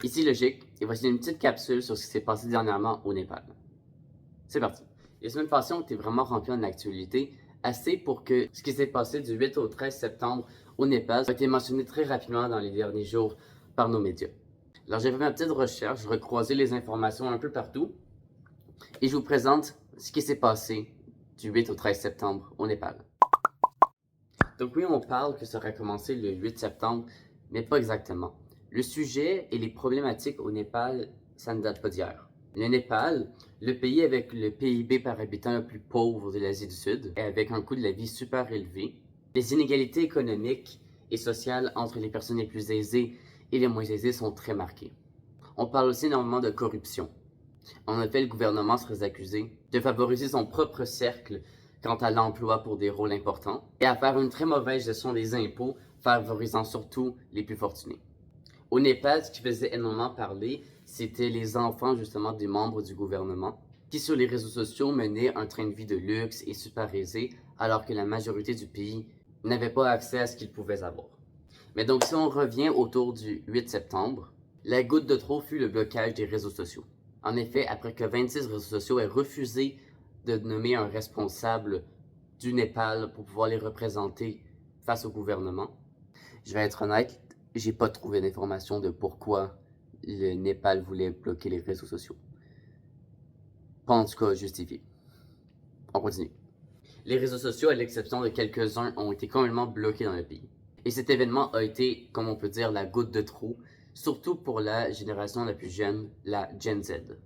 Ici Logique, et voici une petite capsule sur ce qui s'est passé dernièrement au Népal. C'est parti. Les semaines passées ont été vraiment remplies en actualité, assez pour que ce qui s'est passé du 8 au 13 septembre au Népal a été mentionné très rapidement dans les derniers jours par nos médias. Alors j'ai fait ma petite recherche, j'ai recroisé les informations un peu partout, et je vous présente ce qui s'est passé du 8 au 13 septembre au Népal. Donc oui, on parle que ça aurait commencé le 8 septembre, mais pas exactement. Le sujet et les problématiques au Népal, ça ne date pas d'hier. Le Népal, le pays avec le PIB par habitant le plus pauvre de l'Asie du Sud, et avec un coût de la vie super élevé, les inégalités économiques et sociales entre les personnes les plus aisées et les moins aisées sont très marquées. On parle aussi énormément de corruption. En effet, le gouvernement serait accusé de favoriser son propre cercle quant à l'emploi pour des rôles importants et à faire une très mauvaise gestion des impôts, favorisant surtout les plus fortunés. Au Népal, ce qui faisait énormément parler, c'était les enfants justement des membres du gouvernement qui sur les réseaux sociaux menaient un train de vie de luxe et super aisé alors que la majorité du pays n'avait pas accès à ce qu'ils pouvaient avoir. Mais donc si on revient autour du 8 septembre, la goutte de trop fut le blocage des réseaux sociaux. En effet, après que 26 réseaux sociaux aient refusé de nommer un responsable du Népal pour pouvoir les représenter face au gouvernement, je vais être honnête, j'ai pas trouvé d'informations de pourquoi le Népal voulait bloquer les réseaux sociaux. Pas en tout cas justifié. On continue. Les réseaux sociaux, à l'exception de quelques-uns, ont été complètement bloqués dans le pays. Et cet événement a été, comme on peut dire, la goutte de trop, surtout pour la génération la plus jeune, la Gen Z.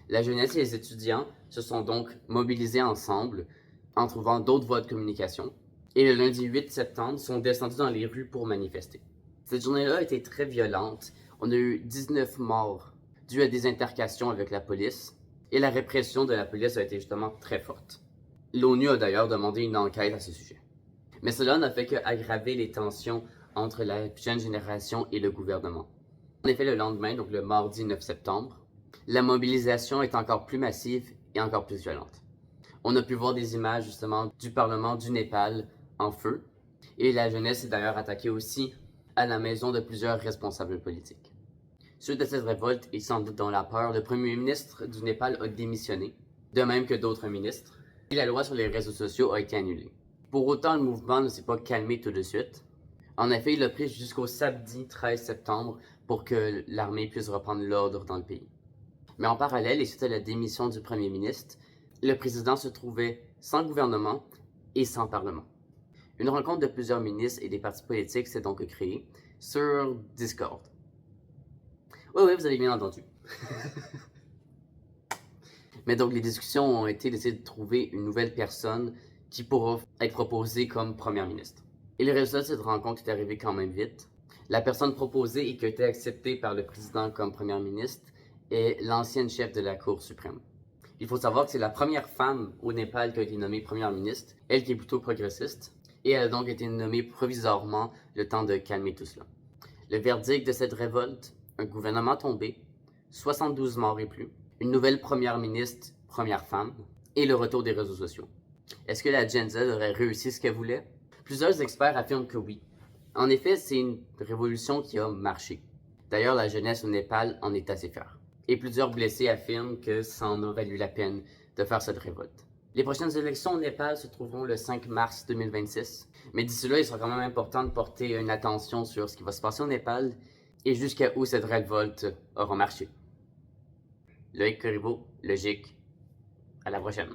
La jeunesse et les étudiants se sont donc mobilisés ensemble en trouvant d'autres voies de communication et le lundi 8 septembre sont descendus dans les rues pour manifester. Cette journée-là a été très violente. On a eu 19 morts dues à des intercations avec la police et la répression de la police a été justement très forte. L'ONU a d'ailleurs demandé une enquête à ce sujet. Mais cela n'a fait qu'aggraver les tensions entre la jeune génération et le gouvernement. En effet, le lendemain, donc le mardi 9 septembre, la mobilisation est encore plus massive et encore plus violente. On a pu voir des images justement du Parlement du Népal en feu et la jeunesse est d'ailleurs attaquée aussi à la maison de plusieurs responsables politiques. Suite à cette révolte et sans doute dans la peur, le premier ministre du Népal a démissionné, de même que d'autres ministres, et la loi sur les réseaux sociaux a été annulée. Pour autant, le mouvement ne s'est pas calmé tout de suite. En effet, il a pris jusqu'au samedi 13 septembre pour que l'armée puisse reprendre l'ordre dans le pays. Mais en parallèle, et suite à la démission du premier ministre, le président se trouvait sans gouvernement et sans parlement. Une rencontre de plusieurs ministres et des partis politiques s'est donc créée sur Discord. Oui, vous avez bien entendu. Mais donc les discussions ont été d'essayer de trouver une nouvelle personne qui pourra être proposée comme première ministre. Et le résultat de cette rencontre est arrivé quand même vite. La personne proposée et qui a été acceptée par le président comme première ministre est l'ancienne chef de la Cour suprême. Il faut savoir que c'est la première femme au Népal qui a été nommée première ministre, elle qui est plutôt progressiste, et elle a donc été nommée provisoirement le temps de calmer tout cela. Le verdict de cette révolte, un gouvernement tombé, 72 morts et plus, une nouvelle première ministre, première femme, et le retour des réseaux sociaux. Est-ce que la Gen Z aurait réussi ce qu'elle voulait? Plusieurs experts affirment que oui. En effet, c'est une révolution qui a marché. D'ailleurs, la jeunesse au Népal en est assez fière. Et plusieurs blessés affirment que ça en a valu la peine de faire cette révolte. Les prochaines élections au Népal se trouveront le 5 mars 2026, mais d'ici là, il sera quand même important de porter une attention sur ce qui va se passer au Népal et jusqu'à où cette révolte aura marché. Loïc Corriveau, Logique, à la prochaine.